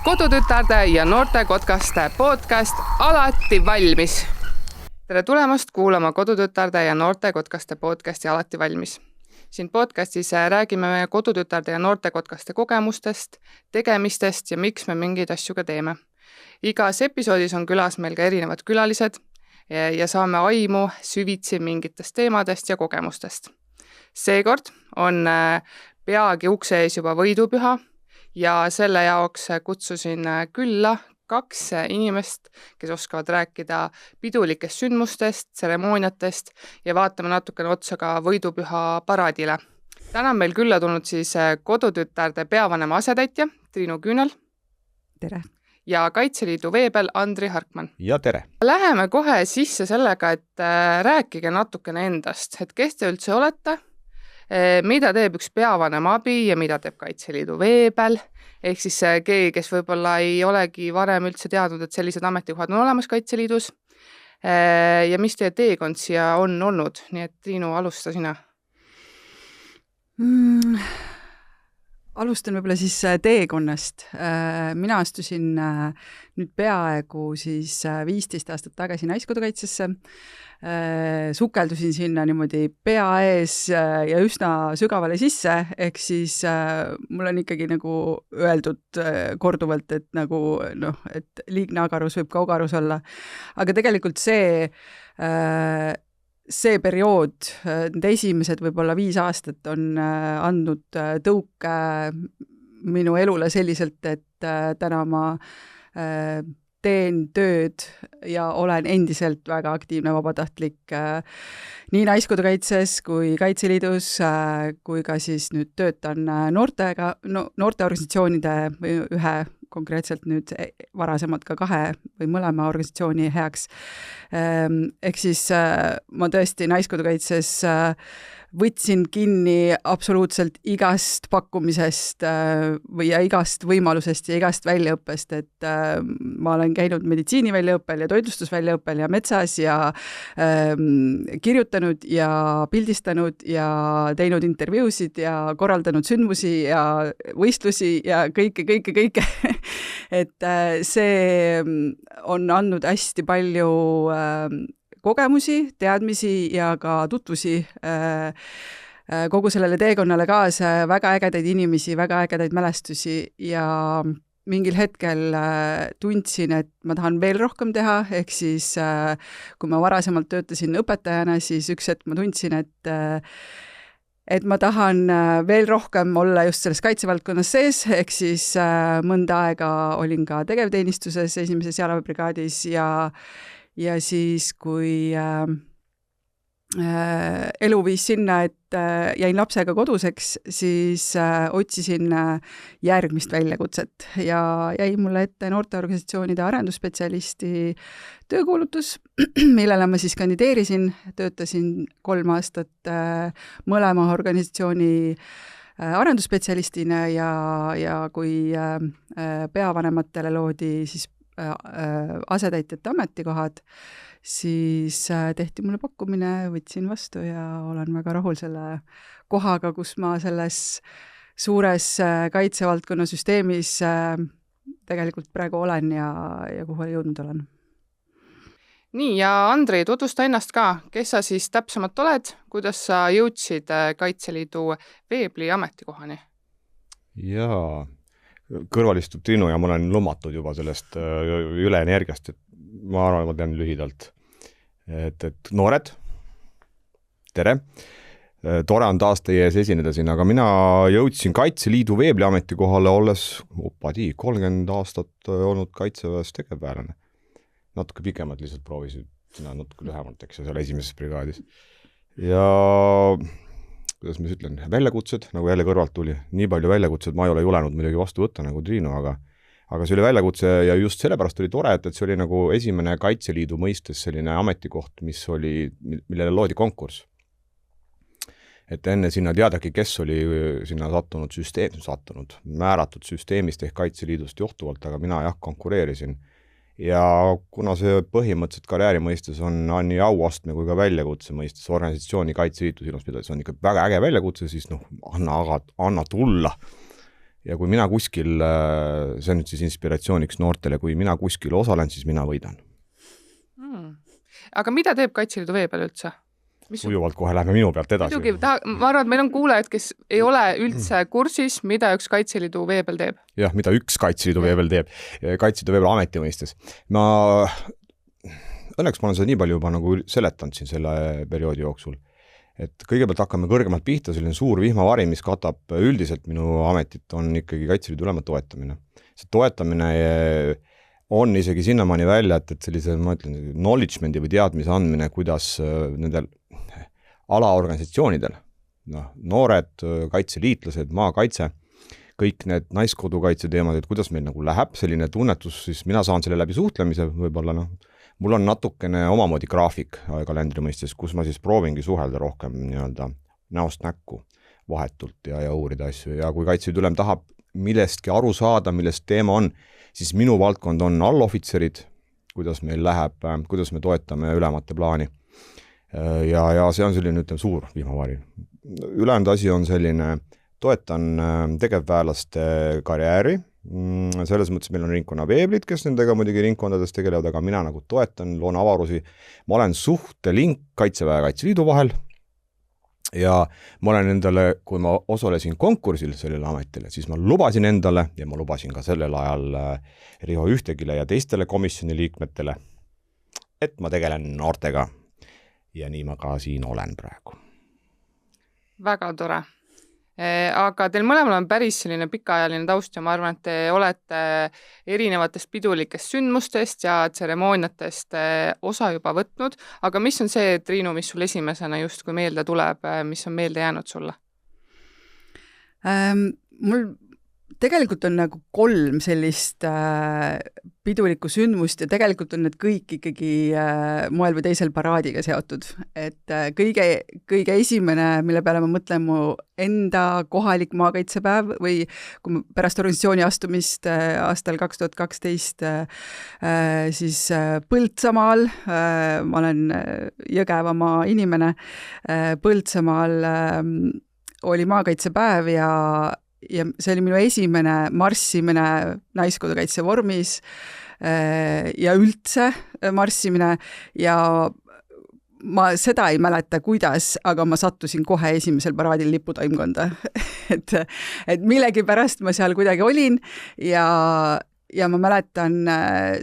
Kodutütarde ja noortekotkaste podcast Alati valmis. Tere tulemast kuulama Kodutütarde ja noortekotkaste podcasti Alati valmis. Siin podcastis räägime meie kodutütarde ja noortekotkaste kogemustest, tegemistest ja miks me mingeid asju ka teeme. Igas episoodis on külas meil ka erinevad külalised ja saame aimu süvitsi mingitest teemadest ja kogemustest. Seekord on peagi ukse ees juba võidupüha ja selle jaoks kutsusin külla 2 inimest, kes oskavad rääkida pidulikest sündmustest, tseremooniatest ja vaatame natukene otsa ka võidupüha paraadile. Täna on meil külla tulnud siis kodutütarde peavanema asetäitja Triinu Küünal. Tere! Ja Kaitseliidu veebel Andri Harkman. Ja tere! Läheme kohe sisse sellega, et rääkige natukene endast, et kes te üldse olete, mida teeb üks peavanema abi ja mida teeb Kaitseliidu veebel, ehk siis keegi, kes võib-olla ei olegi varem üldse teadnud, et sellised ametikohad on olemas Kaitseliidus ja mis teie teekond siia on olnud. Nii et Triinu, alusta sina. Alustan võib-olla siis teekonnast. Mina astusin nüüd peaaegu siis 15 aastat tagasi Naiskodukaitsesse. Sukeldusin sinna niimoodi pea ees ja üsna sügavale sisse, ehk siis mul on ikkagi nagu öeldud korduvalt, et nagu et liigne agarus võib ka ogarus olla. Aga tegelikult see periood, need esimesed võib-olla 5 aastat on andnud tõuke minu elule selliselt, et täna ma teen tööd ja olen endiselt väga aktiivne vabatahtlik nii Naiskodukaitses kui Kaitseliidus, kui ka siis nüüd töötan noorteorganisatsioonide või ühe konkreetselt nüüd varasemalt ka 2 või mõlema organisatsiooni heaks. Ehk siis ma tõesti Naiskodukaitses võtsin kinni absoluutselt igast pakkumisest või igast võimalusest ja igast väljaõppest, et ma olen käinud meditsiiniväljaõppel ja toitlustusväljaõppel ja metsas ja kirjutanud ja pildistanud ja teinud intervjuusid ja korraldanud sündmusi ja võistlusi ja kõike. Et see on andnud hästi palju kogemusi, teadmisi ja ka tutvusi kogu sellele teekonnale kaasa, väga ägedaid inimesi, väga ägedaid mälestusi ja mingil hetkel tundsin, et ma tahan veel rohkem teha, ehk siis kui ma varasemalt töötasin õpetajana, siis üks hetk ma tundsin, et ma tahan veel rohkem olla just selles kaitsevaldkonnas sees, ehk siis mõnda aega olin ka tegevteenistuses 1. jalaväebrigaadis ja siis, kui elu viis sinna, et jäin lapsega koduseks, siis otsisin järgmist väljakutset ja jäi mulle ette noorteorganisatsioonide arendusspetsialisti töökuulutus, millele ma siis kandideerisin, töötasin 3 aastat mõlema organisatsiooni arendusspetsialistina ja kui peavanematele loodi siis asetäitjate ametikohad, siis tehti mulle pakkumine, võtsin vastu ja olen väga rahul selle kohaga, kus ma selles suures kaitsevaldkonna süsteemis tegelikult praegu olen ja kuhu jõudnud olen. Nii, ja Andri, tutvusta ennast ka. Kes sa siis täpsemalt oled? Kuidas sa jõudsid Kaitseliidu veebli ametikohani? Jaa, kõrval istub Triinu ja ma olen lumatud juba sellest üleenergiast, et ma arvan, ma tean lühidalt. Et noored, tere, tore on taas teie ees esineda siin, aga mina jõudsin Kaitseliidu veebli ametikohale olles 30 aastat olnud kaitseväes tegevväelane. Natuke pikemalt lihtsalt proovisid, sina natuke lühemalt, eks seal 1. brigaadis. Ja kuidas ma ütlen, väljakutsed, nagu jälle kõrvalt tuli, nii palju väljakutsed, ma ei ole julenud midagi vastu võtta nagu Triinu, aga see oli väljakutse ja just sellepärast oli tore, et see oli nagu esimene Kaitseliidu mõistes selline ametikoht, millele loodi konkurss. Et enne sinna teadagi, kes oli sinna määratud süsteemist ehk Kaitseliidust johtuvalt, aga mina konkureerisin. Ja kuna see põhimõtteliselt karjääri mõistes on nii auastme kui ka väljakutse mõistes organisatsiooni Kaitseliitu silmas pidades on ikka väga äge väljakutse, siis anna tulla. ja kui mina kuskil, see on nüüd siis inspiratsiooniks noortele, kui mina kuskil osalen, siis mina võidan. Aga mida teeb Kaitseliidu vee peal üldse? Sujuvalt kohe lähme minu pealt edasi. Muidugi, ma arvan, et meil on kuulajad, kes ei ole üldse kursis, mida üks Kaitseliidu vee peal teeb. Jah, mida üks Kaitseliidu vee peal teeb. Kaitseliidu vee peal ameti mõistes. Õnneks ma olen seda nii palju juba nagu seletanud siin selle perioodi jooksul. Et kõigepealt hakkame kõrgemalt pihta, selline suur vihmavari, mis katab üldiselt minu ametit, on ikkagi Kaitseliidu ülema toetamine. See toetamine on isegi sinnamaani välja, et sellise, ma ütlen, knowledgemendi või teadmise andmine, kuidas nendel alaorganisatsioonidel, noored, kaitseliitlased, maakaitse, kõik need naiskodukaitse teemad, et kuidas meil nagu läheb selline tunnetus, siis mina saan selle läbi suhtlemise võib-olla, mul on natukene omamoodi graafik kalendri mõistes, kus ma siis proovingi suhelda rohkem nii-öelda näost näkku vahetult ja uurida asju ja kui Kaitseliidu ülem tahab millestki aru saada, millest teema on, siis minu valdkond on allohvitserid, kuidas meil läheb, kuidas me toetame ülemate plaani. Ja see on selline, ütleme, suur vihmavari. Ülejäänud asi on selline, toetan tegevväelaste karjääri, selles mõttes meil on ringkonna veeblid, kes nendega muidugi ringkondades tegelevad, aga mina nagu toetan, loon avarusi. Ma olen suhtelink Kaitseväe ja Kaitseliidu vahel ja ma olen endale, kui ma osalesin konkursil sellele ametile, siis ma lubasin endale ja ma lubasin ka sellel ajal Riho Ühtegile ja teistele komisjoni liikmetele, et ma tegelen noortega. Ja nii ma ka siin olen praegu. Väga tore. Aga teil mõlemal on päris selline pikaajaline taust ja ma arvan, et te olete erinevatest pidulikest sündmustest ja tseremooniatest osa juba võtnud. Aga mis on see, Triinu, mis sul esimesena just kui meelde tuleb, mis on meelde jäänud sulle? Mul tegelikult on nagu 3 sellist pidulikku sündmust ja tegelikult on need kõik ikkagi moel või teisel paraadiga seotud. Et kõige esimene, mille peale ma mõtlen mu enda kohalik maakaitsepäev või kui ma pärast organisatsiooni astumist aastal 2012 siis Põltsamaal, ma olen Jõgevamaa inimene, Põltsamaal oli maakaitsepäev ja see oli minu esimene marssimine naiskodukaitse vormis ja üldse marssimine ja ma seda ei mäleta, kuidas, aga ma sattusin kohe esimesel paraadil liputoimkonda. et millegi pärast ma seal kuidagi olin ja ma mäletan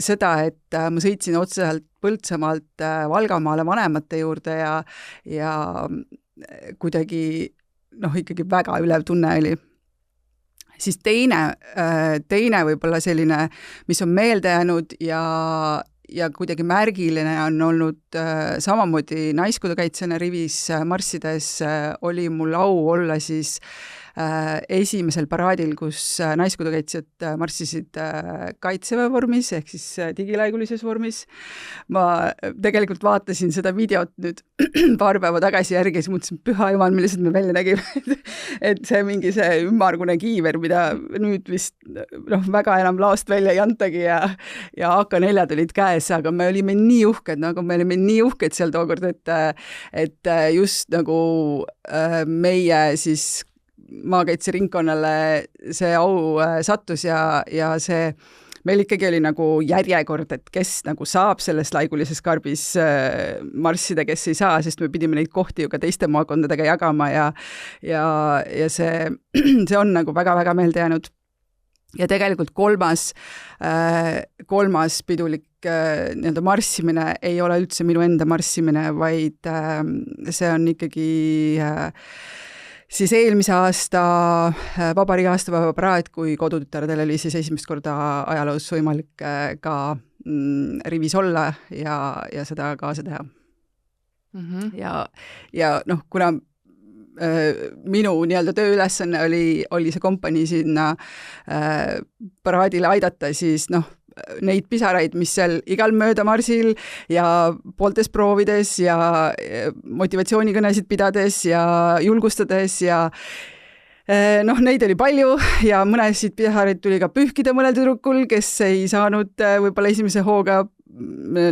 seda, et ma sõitsin otseselt Põltsamaalt Valgamaale vanemate juurde ja kuidagi ikkagi väga ülev tunne oli. Siis teine võib-olla selline, mis on meelde jäänud ja kuidagi märgiline on olnud samamoodi naiskodukaitsjana rivis marssides oli mul au olla siis esimesel paraadil, kus naiskodukaitsjad marssisid kaitseväe vormis ehk siis digilaigulises vormis. Ma tegelikult vaatasin seda videot nüüd paar päeva tagasi järgi ja siis mõtlesin, püha jumal, millised me välja nägime. et see mingi see ümmargune kiiver, mida nüüd vist väga enam laost välja ei antagi ja AK4 olid käes, aga me olime nii uhked seal tookord, et just nagu meie siis maakaitseringkonnale see au sattus ja see meil ikkagi oli nagu järjekord, et kes nagu saab selles laigulises karbis marssida, kes ei saa, sest me pidime neid kohti ju ka teiste maakondadega jagama ja see on nagu väga-väga meelde jäänud. Ja tegelikult kolmas pidulik nii-öelda marssimine ei ole üldse minu enda marssimine, vaid see on ikkagi siis eelmise aasta vabariigi aastapäeva paraad, kui kodutütardel oli siis esimest korda ajaloos võimalik ka rivis olla ja seda kaasa teha. Ja kuna minu nii-öelda tööülesanne oli see kompanii sinna paraadile aidata, siis neid pisaraid, mis seal igal mööda marsil ja pooltes proovides ja motivatsioonikõnesid pidades ja julgustades ja neid oli palju ja mõnesid pisareid tuli ka pühkida mõnel tüdrukul, kes ei saanud võib-olla esimese hooga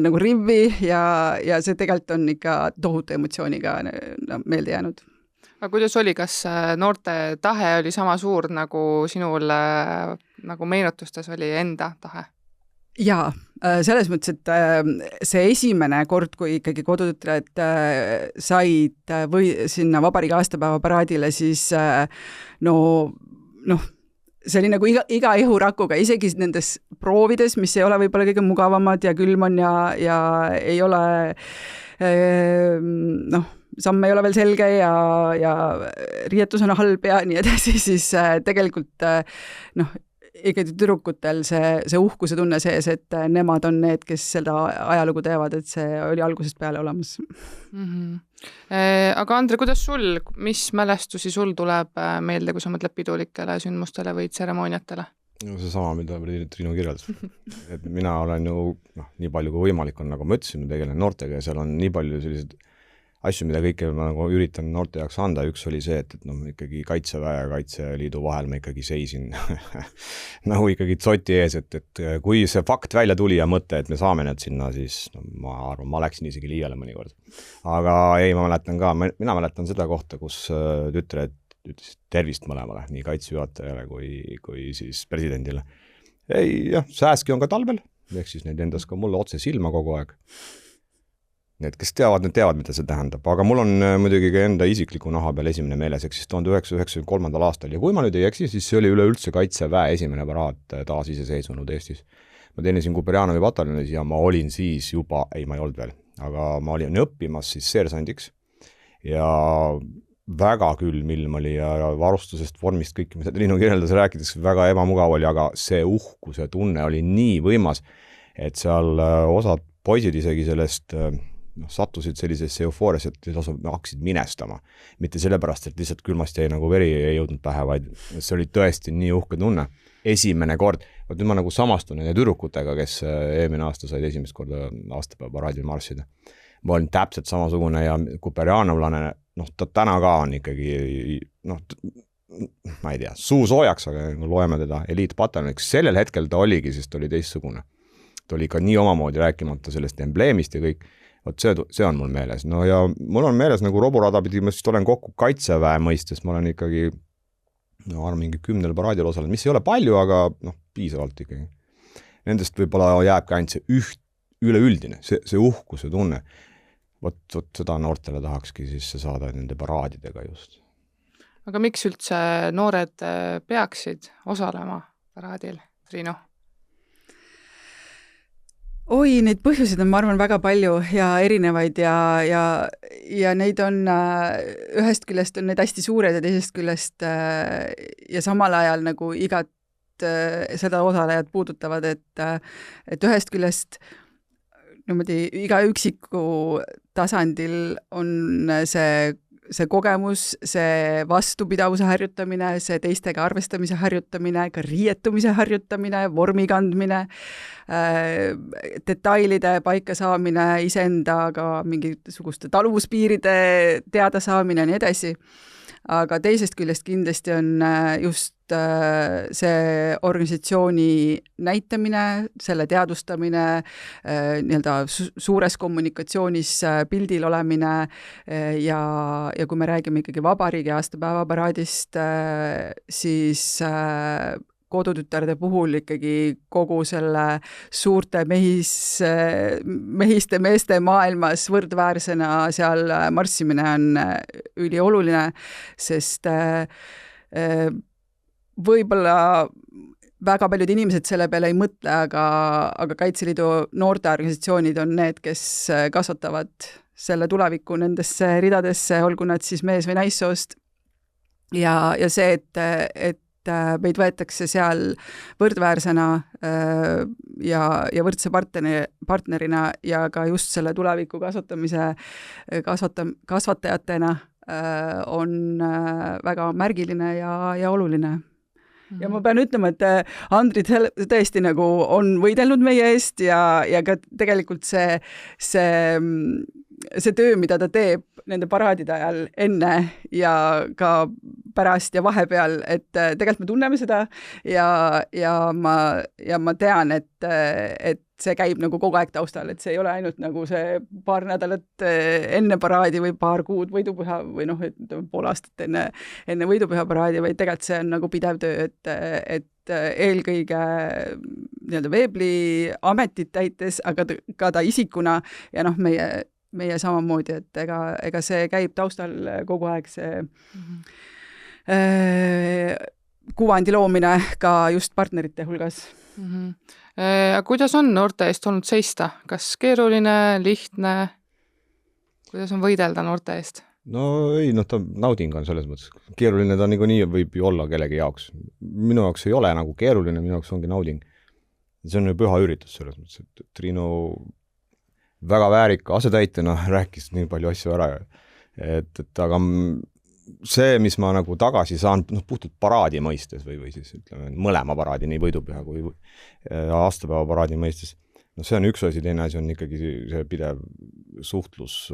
nagu rivvi ja see tegelikult on ikka tohutu emotsiooniga meelde jäänud. aga kuidas oli, kas noorte tahe oli sama suur nagu sinul nagu meenutustes oli enda tahe? Jaa, selles mõttes, et see esimene kord, kui ikkagi kodutütred said või sinna vabariigi aastapäeva paraadile, siis see oli nagu iga ihurakuga, isegi nendes proovides, mis ei ole võib-olla kõige mugavamad ja külm on ja ei ole samm ei ole veel selge ja riietus on halb ja nii edasi, siis tegelikult ikkagi tüdrukutel see uhkuse tunne sees, et nemad on need, kes seda ajalugu teevad, et see oli algusest peale olemas. Aga Andre, kuidas sul, mis mälestusi sul tuleb meelde, kui sa mõtled pidulikele sündmustele või tseremooniatele? See sama, mida Triinu kirjeldas. Et mina olen ju, nii palju kui võimalik on, nagu ma ütlesin, ma tegelen noortega ja seal on nii palju sellised asju, mida kõike ma nagu üritan noorte jaoks anda. Üks oli see, et ikkagi Kaitseväe ja Kaitseliidu vahel ma ikkagi seisin nagu ikkagi tsoti ees, et kui see fakt välja tuli ja mõte, et me saame need sinna, siis ma arvan, ma läksin isegi liiale mõnikord. Aga ei, ma mäletan ka, mina mäletan seda kohta, kus tütred ütlesid tervist mõlemale, nii kaitsejuhatajale kui siis presidendile. Ei, jah, sääski on ka talvel, ehk siis need endas ka mulle otse silma kogu aeg. Need, kes teavad, need teavad, mida see tähendab. Aga mul on muidugi ka enda isikliku naha peal esimene meeles, ehk siis 1993. aastal. Ja kui ma nüüd ei eksi, siis see oli üleüldse Kaitseväe esimene paraad taas iseseisvunud Eestis. Ma teenisin Kuperjanovi pataljonis ja ma olin siis juba, ei, ma ei olnud veel, aga ma olin õppimas siis seersandiks ja väga külm ilm oli ja varustusest, vormist kõik, mida Triinu kirjeldas rääkides, väga ebamugav oli, aga see uhkuse tunne oli nii võimas, et seal osad poisid isegi sellest sattusid sellisesse eufooriasse, et hakkasid minestama. Mitte sellepärast, et lihtsalt külmast jäi nagu veri ei jõudnud pähe, vaid see oli tõesti nii uhke tunne. Esimene kord. Nüüd ma nagu samastun nende tüdrukutega, kes eelmine aasta said esimest korda aastapäeva paraadil marssida. Ma olin täpselt samasugune ja kuperjanovlane, ta täna ka on ikkagi, ma ei tea, suu soojaks, aga loeme teda eliitpataljoniks. Sellel hetkel ta oligi, sest ta oli teistsugune. Ta oli ka nii omamoodi rääkimata sellest embleemist ja kõik. Vot see on mul meeles. No ja mul on meeles nagu roburada pidi, ma siis olen kokku Kaitseväe mõistes, ma olen ikkagi arvan mingi 10 paraadil osalenud, mis ei ole palju, aga piisavalt ikkagi. Nendest võib-olla jääbki ainult see üleüldine, see uhkuse tunne. Vot seda noortele tahakski siis saada nende paraadidega just. Aga miks üldse noored peaksid osalema paraadil, Triinu? Oi, neid põhjuseid on, ma arvan, väga palju ja erinevaid ja neid on, ühest küljest on need hästi suured ja teisest küljest ja samal ajal nagu igat seda osalejad puudutavad, et ühest küljest iga üksiku tasandil on see kogemus, see vastupidavuse harjutamine, see teistega arvestamise harjutamine, ka riietumise harjutamine, vormi kandmine, detailide paika saamine, iseendaga mingisuguste taluvuspiiride teada saamine ja nii edasi. Aga teisest küljest kindlasti on just see organisatsiooni näitamine, selle teadvustamine, nii-öelda suures kommunikatsioonis pildil olemine ja kui me räägime ikkagi vabariigi aastapäeva paraadist, siis kodutütarde puhul ikkagi kogu selle suurte mehiste meeste maailmas võrdväärsena seal marssimine on ülioluline, sest võib-olla väga paljud inimesed selle peale ei mõtle, aga Kaitseliidu noorteorganisatsioonid on need, kes kasvatavad selle tuleviku nendesse ridadesse, olgu nad siis mees- või naissoost. Ja see, et meid võetakse seal võrdväärsena ja võrdse partnerina ja ka just selle tuleviku kasvatajatena on väga märgiline ja oluline. Ja ma pean ütlema, et Andri tõesti nagu on võidelnud meie eest ja ka tegelikult see see töö, mida ta teeb nende paraadide ajal enne ja ka pärast ja vahepeal, et tegelikult me tunneme seda ja ma tean, et see käib nagu kogu aeg taustal, et see ei ole ainult nagu see paar nädalat enne paraadi või paar kuud võidupüha või pool aastat enne võidupüha paraadi, vaid tegelikult see on nagu pidev töö, et eelkõige nii-öelda Veebli ametit täites, aga ka ta isikuna ja meie samamoodi, et ega see käib taustal kogu aeg see kuvandi loomine ka just partnerite hulgas. Kuidas on noorte eest olnud seista? Kas keeruline, lihtne? Kuidas on võidelda noorte eest? No ei, ta nauding on selles mõttes. Keeruline ta niikuinii võib ju olla kellegi jaoks. Minu jaoks ei ole nagu keeruline, minu jaoks ongi nauding. See on ju püha üritus selles mõttes, et Triinu väga väärika asetäitjana rääkis nii palju asju ära. Aga see, mis ma nagu tagasi saan puhtalt paraadi mõistes või siis ütleme mõlema paraadi, nii võidupüha kui aastapäeva paraadi mõistes, see on üks asi, teine asi on ikkagi see pidev suhtlus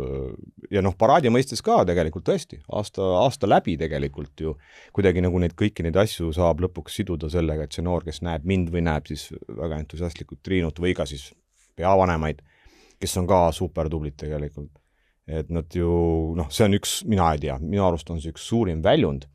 ja paraadi mõistes ka tegelikult tõesti, aasta läbi tegelikult ju kuidagi nagu kõiki neid asju saab lõpuks siduda sellega, et see noor, kes näeb mind või näeb siis väga entusiastlikult Triinut või ka siis peavanemaid, kes on ka super tublid tegelikult. Et nad ju, see on üks, mina ei tea, minu arust on see üks suurim väljund,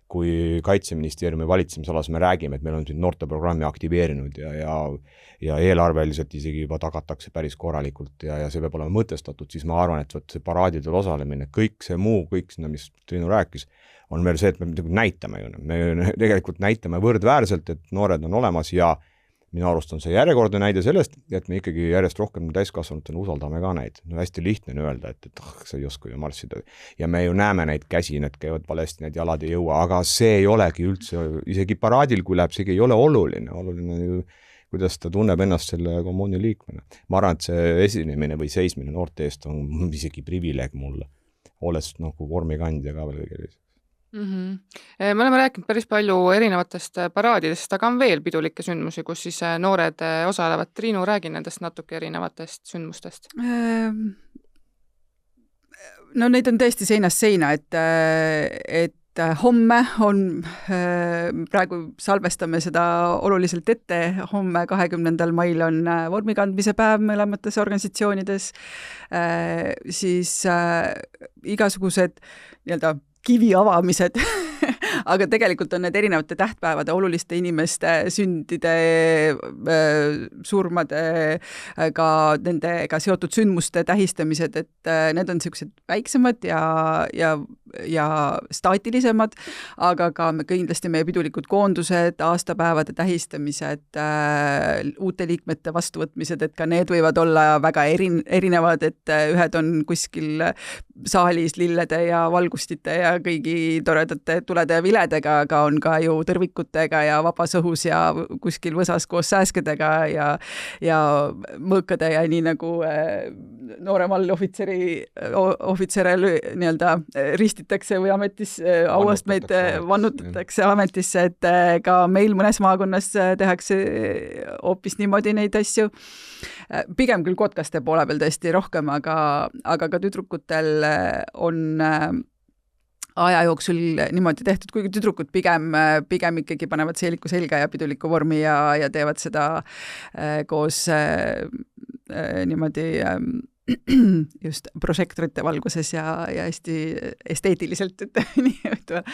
kui Kaitseministeeriumi valitsemisalas me räägime, et meil on siin noorteprogrammi aktiveerinud ja eelarveliselt isegi juba tagatakse päris korralikult ja see peab olema mõtestatud, siis ma arvan, et see paraadidel osalemine, kõik see muu, kõik sinna, mis Triinu rääkis, on veel see, et me näitame ju. Me tegelikult näitame võrdväärselt, et noored on olemas ja minu arust on see järjekordne näide sellest, et me ikkagi järjest rohkem täiskasvanutena usaldame ka neid. Hästi lihtne on öelda, et sa ei oska ju marssida. Ja me ju näeme neid käsi, need käivad valesti, need jalad ei jõua, aga see ei olegi üldse, isegi paraadil, kui läheb, see ei ole oluline. Oluline ju, kuidas ta tunneb ennast selle kommuuni liikmena. Ma arvan, et see esinemine või seismine noorte eest on isegi privileeg mulle. Olles vormikandja ka veel kõige. Me oleme rääkinud päris palju erinevatest paraadidest, aga on veel pidulikke sündmusi, kus siis noored osalevad. Triinu, räägi nendest natuke erinevatest sündmustest. Neid on tõesti seinast seina, et homme on, praegu salvestame seda oluliselt ette, homme 20. mail on vormikandmise päev mõlemates organisatsioonides, siis igasugused nii-öelda kivi avamised, aga tegelikult on need erinevate tähtpäevade, oluliste inimeste sündide, surmade, ka nendega seotud sündmuste tähistamised, et need on sellised väiksemad ja staatilisemad, aga ka kindlasti meie pidulikud koondused, aastapäevade tähistamised, uute liikmete vastuvõtmised, et ka need võivad olla väga erinevad, et ühed on kuskil saalis lillede ja valgustite ja kõigi toredate tulede ja viledega, aga on ka ju tõrvikutega ja vabas õhus ja kuskil võsas koos sääskedega ja mõõkade ja nii nagu noorem alliohvitserel nii-öelda ristitakse või ametis auastmeid vannutatakse ametisse, et ka meil mõnes maakonnas tehakse hoopis niimoodi neid asju. Pigem küll kotkaste poole peal tõesti rohkem, aga ka tüdrukutel on aja jooksul niimoodi tehtud, kuigi tüdrukud pigem ikkagi panevad seeliku selga ja piduliku vormi ja teevad seda koos niimoodi just prožektorite valguses ja hästi esteetiliselt, nii ütleme.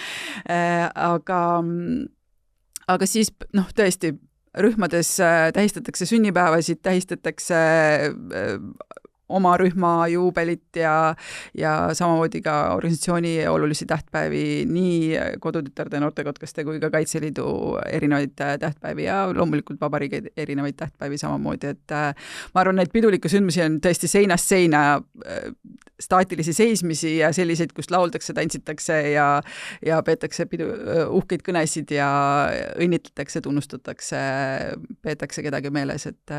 Aga siis tõesti rühmades tähistatakse sünnipäevasid, tähistatakse oma rühma juubelit ja samamoodi ka organisatsiooni olulisi tähtpäevi, nii Kodutütarde noortekotkaste kui ka Kaitseliidu erinevaid tähtpäevi ja loomulikult vabariigi erinevaid tähtpäevi samamoodi, et ma arvan, et pidulikke sündmusi on tõesti seinast seina, staatilisi seismisi ja selliseid, kus lauldakse, tantsitakse ja peetakse uhkeid kõnesid ja õnnitletakse, tunnustatakse, peetakse kedagi meeles, et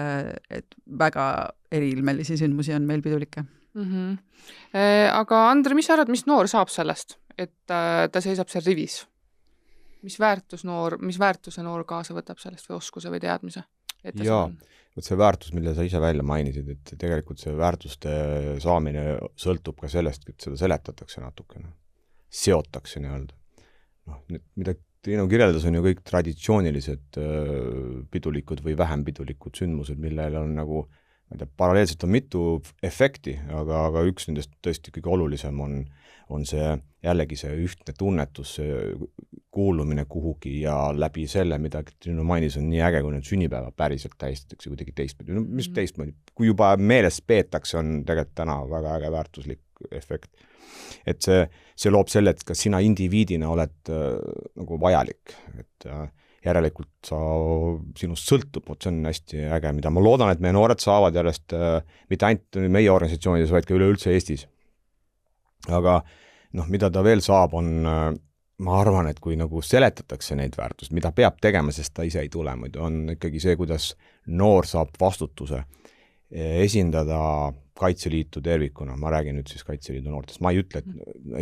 väga eriilmelisi sündmusi on meil pidulikke. Aga Andre, mis sa arvad, mis noor saab sellest, et ta seisab seal rivis? Mis väärtuse noor kaasa võtab sellest või oskuse või teadmise? Jaa, see väärtus, mille sa ise välja mainisid, et tegelikult see väärtuste saamine sõltub ka sellest, et seda seletatakse natukene, seotakse nii-öelda. Mida Triinu kirjeldas, on ju kõik traditsioonilised pidulikud või vähem pidulikud sündmused, millel on nagu, ma ei tea, paralleelselt on mitu efekti, aga üks nendest tõesti kõige olulisem on see jällegi see ühtne tunnetus, kuulumine kuhugi ja läbi selle, mida Triinu mainis, on nii äge, kui need sünnipäeva päriselt tähistatakse kuidagi teistmoodi. Mis teistmoodi? Kui juba meeles peetakse, on tegelikult täna väga äge väärtuslik efekt. Et see loob selle, et kas sina indiviidina oled nagu vajalik, et järelikult sinust sõltub, see on hästi äge, mida ma loodan, et meie noored saavad järjest mitte ainult meie organisatsioonides, vaid ka üleüldse Eestis. Aga mida ta veel saab, on, ma arvan, et kui nagu seletatakse neid väärtust, mida peab tegema, sest ta ise ei tule, on ikkagi see, kuidas noor saab vastutuse esindada Kaitseliitu tervikuna, ma räägin nüüd siis Kaitseliidu noortest, ma ei ütle, et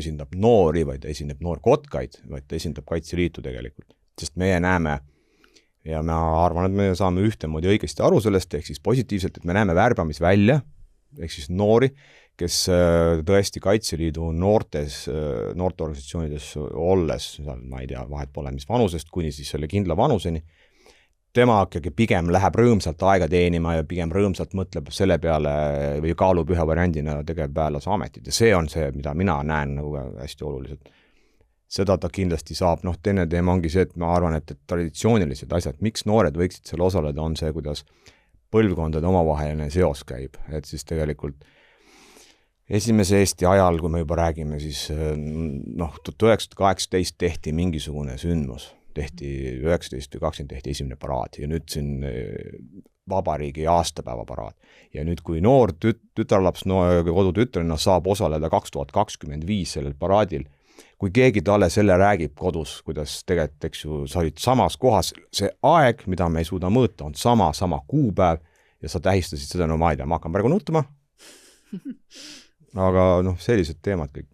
esindab noori, vaid ta esindab noorkotkaid, vaid ta esindab Kaitseliitu tegelikult, sest meie näeme ja ma arvan, et me saame ühtemoodi õigesti aru sellest, ehk siis positiivselt, et me näeme värbamisvälja, ehk siis noori, kes tõesti Kaitseliidu noorteorganisatsioonides olles, ma ei tea, vahet pole mis vanusest, kuni siis selle kindla vanuseni, tema ikkagi pigem läheb rõõmsalt aega teenima ja pigem rõõmsalt mõtleb selle peale või kaalub ühe variandina tegevväelase ametit. Ja see on see, mida mina näen nagu hästi oluliselt. Seda ta kindlasti saab. Teine teema ongi see, et ma arvan, et traditsioonilised asjad, miks noored võiksid selle osaleda, on see, kuidas põlvkondade omavaheline seos käib. Et siis tegelikult esimese Eesti ajal, kui me juba räägime, siis 1918 tehti mingisugune sündmus. Tehti 19 või 20 tehti esimene paraad ja nüüd siin vabariigi aastapäeva paraad. Ja nüüd, kui noor tütarlaps kodutütrena saab osaleda 2025 sellel paraadil, kui keegi talle selle räägib kodus, kuidas tegelikult, eks ju, sa olid samas kohas, see aeg, mida me ei suuda mõõta, on sama kuupäev ja sa tähistasid seda, ma ei tea, ma hakkan praegu nutma. Aga sellised teemad kõik.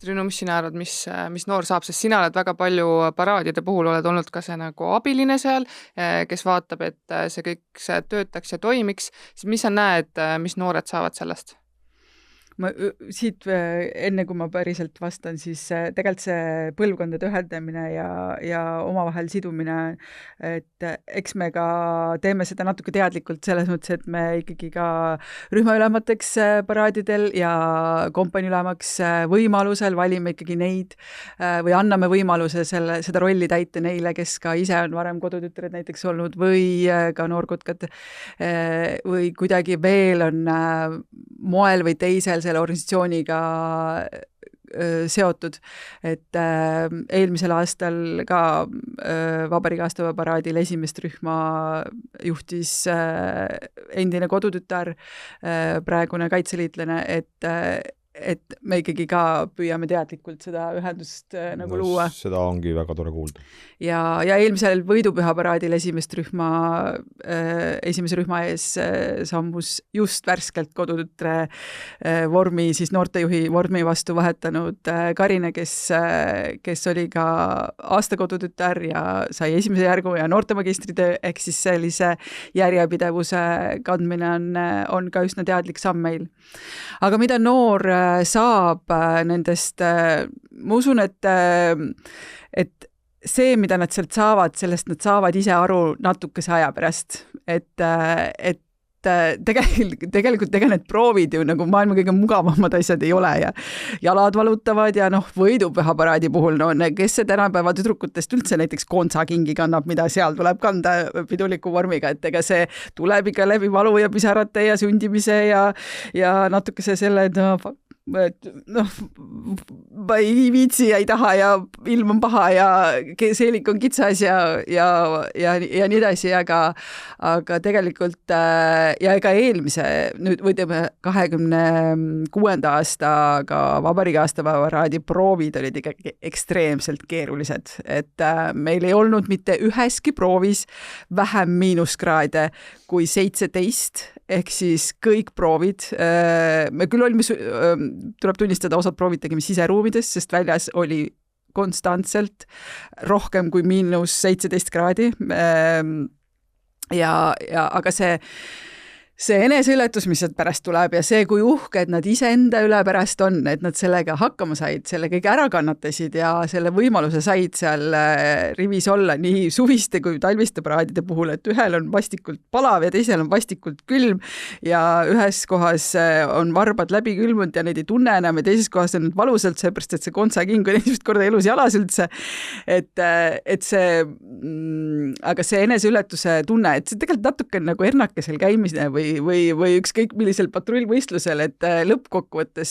Triinu, mis sina arvad, mis noor saab, sest sina oled väga palju paraadide puhul, oled olnud ka see nagu abiline seal, kes vaatab, et see kõik töötaks ja toimiks. Mis sa näed, mis noored saavad sellest? Ma siit enne, kui ma päriselt vastan, siis tegelikult see põlvkondade ühendamine ja omavahel sidumine, et eks me ka teeme seda natuke teadlikult selles mõttes, et me ikkagi ka rühmaülemateks paraadidel ja kompaniülemaks võimalusel valime ikkagi neid või anname võimaluse seda rolli täita neile, kes ka ise on varem kodutütred näiteks olnud või ka noorkotkad või kuidagi veel on moel või teisel selle organisatsiooniga seotud, et eelmisel aastal ka vabariigi aastapäeva paraadil esimest rühma juhtis endine kodutütar, praegune kaitseliitlane, et me ikkagi ka püüame teadlikult seda ühendust nagu luua. Seda ongi väga tore kuulda. Ja eelmisel võidupühaparaadil esimese rühma ees sammus just värskelt kodutütre vormi, siis noortejuhi vormi vastu vahetanud Karine, kes oli ka aasta kodutütar ja sai esimese järgu ja noortemagistritöö, ehk siis sellise järjepidevuse kandmine on ka üsna teadlik samm meil. Aga mida noor saab nendest, ma usun, et see, mida nad sealt saavad, sellest nad saavad ise aru natukese aja pärast, et tegelikult need proovid ju nagu maailma kõige mugavamad asjad ei ole ja jalad valutavad ja võidupühaparaadi puhul, kes see tänapäeva tüdrukutest üldse näiteks kontsakingi kannab, mida seal tuleb kanda piduliku vormiga, et ega see tuleb ikka läbi valu ja pisarate ja sundimise ja natukese selle, et ma ei viitsi ja ei taha ja ilm on paha ja seelik on kitsas ja nii edasi, aga tegelikult ja ega eelmise, nüüd võidame 26. aastaga vabariigi aastapäeva paraadi proovid olid ikkagi ekstreemselt keerulised, et meil ei olnud mitte üheski proovis vähem miinuskraade kui 17, ehk siis kõik proovid, me küll olime, tuleb tunnistada, osad proovid tegime siseruumides, sest väljas oli konstantselt rohkem kui -17 kraadi. aga see eneseületus, mis sealt pärast tuleb ja see, kui uhked nad iseenda üle pärast on, et nad sellega hakkama said, selle kõige ära kannatasid ja selle võimaluse said seal rivis olla nii suviste kui talviste paraadide puhul, et ühel on vastikult palav ja teisel on vastikult külm ja ühes kohas on varbad läbi külmunud ja neid ei tunne enam ja teises kohas on valusalt, seepärast et see kontsaking on esimest korda elus jalas üldse. Et see, aga see eneseületuse tunne, et see tegelikult natuke nagu ernakesel käimine või ükskõik millisel patrullvõistlusel, et lõppkokkuvõttes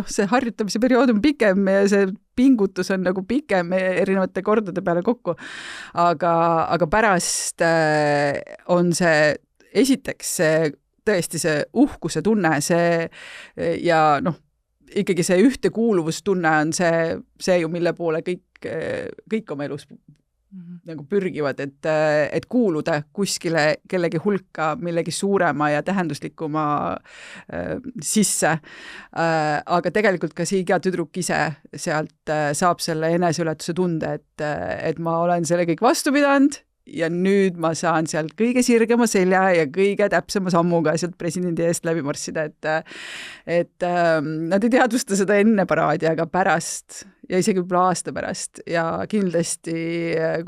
see harjutamise periood on pikem ja see pingutus on nagu pikem erinevate kordade peale kokku. Aga pärast on see esiteks tõesti see uhkuse tunne, see ja ikkagi see ühtekuuluvustunne on see ju, mille poole kõik oma elus nagu pürgivad, et kuuluda kuskile kellegi hulka millegi suurema ja tähenduslikuma sisse. Aga tegelikult ka see iga tüdruk ise sealt saab selle eneseületuse tunde, et ma olen selle kõik vastu pidanud ja nüüd ma saan sealt kõige sirgema selja ja kõige täpsema sammuga sealt presidendi eest läbi marssida, et nad ei teadvusta seda enne paraadi, aga pärast ja isegi võib-olla aasta pärast ja kindlasti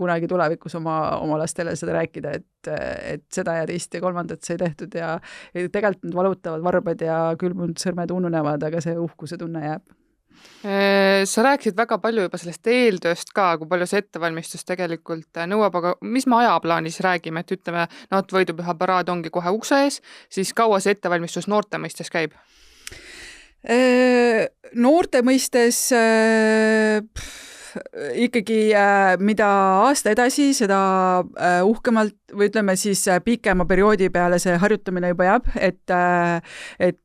kunagi tulevikus oma lastele seda rääkida, et seda ja teist ja kolmandat sai tehtud ja tegelikult nad valutavad varbad ja külmunud sõrmed ununevad, aga see uhkuse tunne jääb. Sa rääkisid väga palju juba sellest eeltööst ka, kui palju see ettevalmistus tegelikult nõuab, aga mis me ajaplaanis räägime, et ütleme, võidupüha paraad ongi kohe ukse ees, siis kaua see ettevalmistus noorte mõistes käib? Noorte mõistes ikkagi mida aasta edasi, seda uhkemalt või ütleme siis pikema perioodi peale see harjutamine juba jääb, et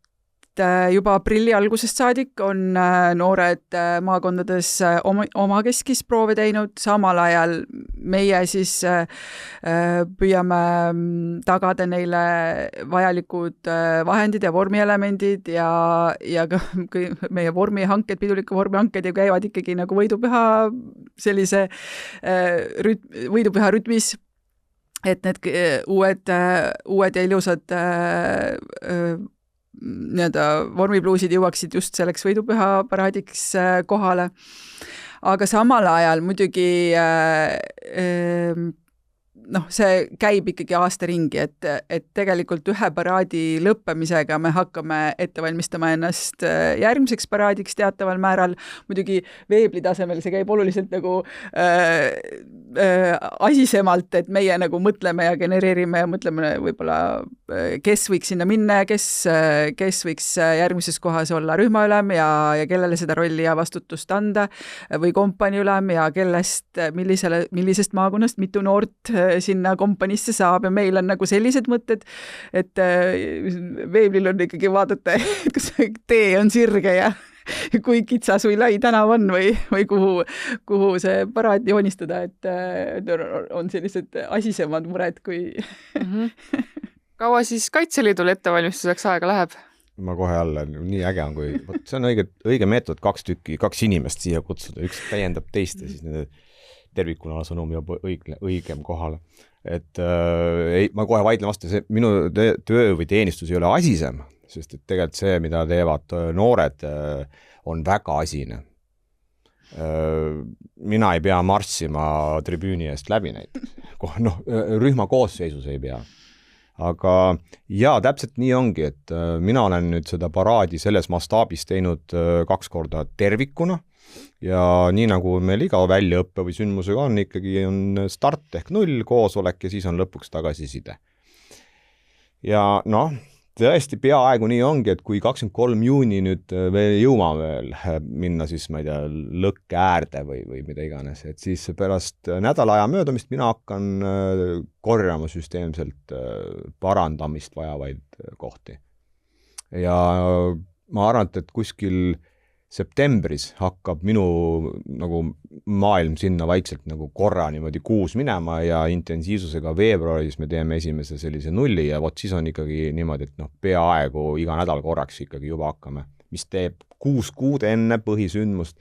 juba aprilli algusest saadik on noored maakondades omakeskis proove teinud, samal ajal meie siis püüame tagada neile vajalikud vahendid ja vormielemendid ja ka meie vormihanked, piduliku vormihanked ju käivad ikkagi nagu võidupüha sellise võidupüha rütmis, et need uued ja ilusad vormipluusid jõuaksid just selleks võidupüha paraadiks kohale. Aga samal ajal muidugi see käib ikkagi aasta ringi, et tegelikult ühe paraadi lõppemisega me hakkame ette valmistama ennast järgmiseks paraadiks teataval määral. Muidugi veebli tasemel see käib oluliselt nagu asisemalt, et meie nagu mõtleme ja genereerime ja mõtleme võib-olla, kes võiks sinna minna ja kes võiks järgmises kohas olla rühmaülem ja kellele seda rolli ja vastutust anda või kompaniülem ja millisest maakonnast mitu noort sinna kompaniisse saab ja meil on nagu sellised mõtted, et veeblil on ikkagi vaadata, kas tee on sirge ja kui kitsas või lai tänav on või kuhu see paraad joonistada, et on sellised asisemad mured kui Kaua siis Kaitseliidul ettevalmistuseks aega läheb? Ma kohe alla, nii äge on, kui see on õige meetod, 2 inimest siia kutsuda, üks täiendab teist ja siis need tervikuna sõnum jääb õigem kohale. Et ma kohe vaidlen vastu, see minu töö või teenistus ei ole asisem, sest et tegelikult see, mida teevad noored, on väga asine. Mina ei pea marssima tribüüni eest läbi näiteks. Rühma koosseisus ei pea. Aga täpselt nii ongi, et mina olen nüüd seda paraadi selles mastaabis teinud 2 korda tervikuna ja nii nagu meil iga väljaõppe või sündmusega on, ikkagi on start ehk 0 koosolek ja siis on lõpuks tagasiside. Ja tõesti peaaegu nii ongi, et kui 23 juuni nüüd veel jõuame veel minna siis, ma ei tea, lõkke äärde või mida iganes, et siis pärast nädala aja möödumist mina hakkan korjama süsteemselt parandamist vajavaid kohti. Ja ma arvan, et kuskil septembris hakkab minu nagu maailm sinna vaikselt nagu korra niimoodi kuus minema ja intensiivsusega veebruaris me teeme esimese sellise 0 ja siis on ikkagi niimoodi, et peaaegu iga nädal korraks ikkagi juba hakkame, mis teeb 6 kuud enne põhisündmust,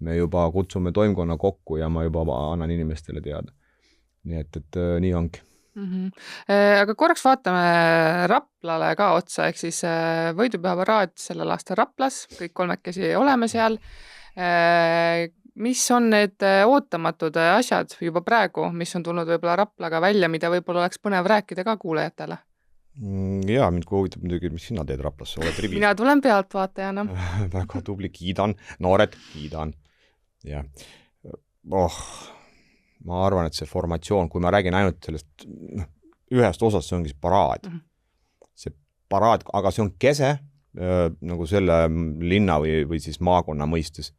me juba kutsume toimkonna kokku ja ma juba annan inimestele teada. Nii et nii ongi. Aga korraks vaatame Raplale ka otsa, ehk siis võidupüha paraad sellel aastal Raplas, kõik kolmekesi oleme seal. Mis on need ootamatud asjad juba praegu, mis on tulnud võib-olla Raplaga välja, mida võib-olla oleks põnev rääkida ka kuulajatele? Jaa, mind huvitab muidugi, mis sina teed Raplas, oled rivis. Mina tulen pealtvaatajana. Väga tubli, kiidan, noored, kiidan. Ja. Ma arvan, et see formatsioon, kui ma räägin ainult sellest ühest osast, see ongi see paraad. See paraad, aga see on kese nagu selle linna või siis maakonna mõistes.